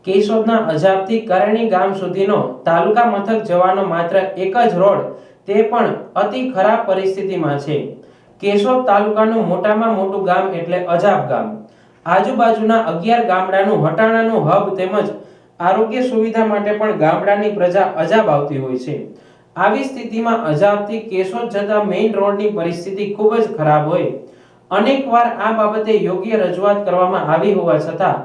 કેશોદના અજાબથી કરણી ગામ સુધીનો તાલુકા મથક જવાનો માત્ર એક જ રોડ, તે પણ અતિ ખરાબ પરિસ્થિતિમાં છે। કેશોદ તાલુકાનું મોટામાં મોટું ગામ એટલે અજાબ ગામ। આજુબાજુના 11 ગામડાનું હટાણાનું હબ તેમજ આરોગ્ય સુવિધા માટે પણ ગામડાની પ્રજા અજાબ આવતી હોય છે। આવી સ્થિતિમાં અજાબથી કેશોદ જતા મેઇન રોડની પરિસ્થિતિ ખૂબ જ ખરાબ હોય। અનેકવાર આ બાબતે યોગ્ય રજૂઆત કરવામાં આવી હોવા છતાં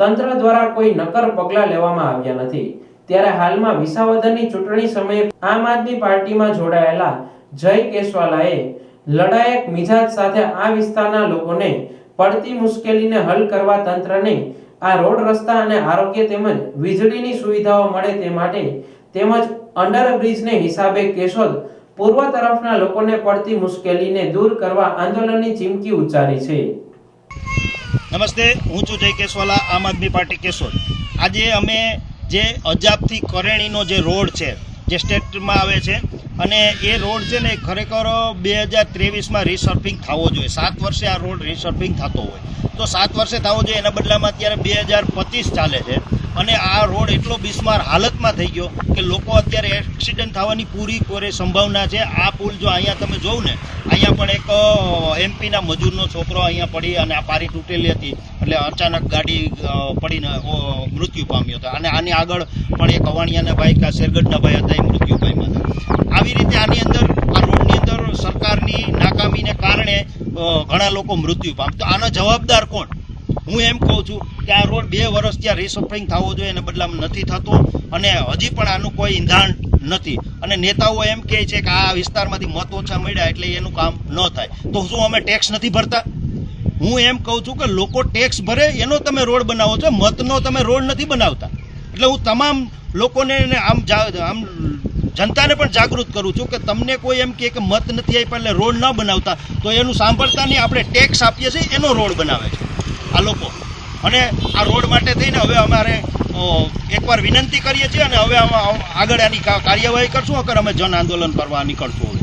તંત્ર દ્વારા કોઈ નક્કર પગલાં લેવામાં આવ્યા નથી। ત્યારે હાલમાં વિસાવદરની ચૂંટણી સમયે આમ આદમી પાર્ટીમાં જોડાયેલા જય કેશવાલાએ લડાયક મિજાજ સાથે આ વિસ્તારના લોકોને પડતી મુશ્કેલીને હલ કરવા તંત્રને આ રોડ રસ્તા અને આરોગ્ય તેમજ વીજળીની સુવિધાઓ મળે તે માટે તેમજ અંડરબ્રિજને હિસાબે કેશોદ પૂર્વ તરફના લોકોને પડતી મુશ્કેલીને દૂર કરવા આંદોલનની ચીમકી ઉચ્ચારી છે। નમસ્તે, હું છું જય કેશવાલા, આમ આદમી પાર્ટી કેશોદ। આજે અમે જે અજાબથી કરેણીનો જે રોડ છે, જે સ્ટેટમાં આવે છે, અને એ રોડ છે ને ખરેખર 2023માં રીસર્ફિંગ થવો જોઈએ। 7 વર્ષે આ રોડ રીસર્ફિંગ થતો હોય તો 7 વર્ષે થવો જોઈએ, એના બદલામાં અત્યારે 2025 ચાલે છે અને આ રોડ એટલો બિસ્માર હાલતમાં થઈ ગયો કે લોકો અત્યારે એક્સિડન્ટ થવાની પૂરી સંભાવના છે। આ પુલ જો અહીંયા તમે જોઉં ને, અહીંયા પણ એક એમપીના મજૂરનો છોકરો અહીંયા પડી અને આ પારી તૂટેલી હતી એટલે અચાનક ગાડી પડીને મૃત્યુ પામ્યો હતો, અને આની આગળ પણ એક અવાણિયાના ભાઈ કે શેરગઢના ભાઈ હતા, એ મૃત્યુ પામ્યા હતા। આવી રીતે આની અંદર આ રોડની અંદર સરકારની નાકામીને કારણે ઘણા લોકો મૃત્યુ પામે, તો આનો જવાબદાર કોણ? હું એમ કહું છું કે આ રોડ 2 વર્ષ ત્યાં રીસર્ફિંગ થવો જોઈએ, એના બદલામાં નથી થતો અને હજી પણ આનું કોઈ ઇંધાણ નથી। અને નેતાઓ એમ કહે છે કે આ વિસ્તારમાંથી મત ઓછા મળ્યા એટલે એનું કામ ન થાય, તો શું અમે ટેક્સ નથી ભરતા? હું એમ કહું છું કે લોકો ટેક્સ ભરે એનો તમે રોડ બનાવો છો, મતનો તમે રોડ નથી બનાવતા। એટલે હું તમામ લોકોને આમ જનતાને પણ જાગૃત કરું છું કે તમને કોઈ એમ કહે કે મત નથી આપ્યા એટલે રોડ ન બનાવતા, તો એનું સાંભળતા નહીં, આપણે ટેક્સ આપીએ છીએ એનો રોડ બનાવે છે આ લોકો। અને આ રોડ માટે થઈને હવે અમારે એકવાર વિનંતી કરીએ છીએ અને હવે આગળ આની કાર્યવાહી કરશું, અગર અમે જન આંદોલન કરવા નીકળશું।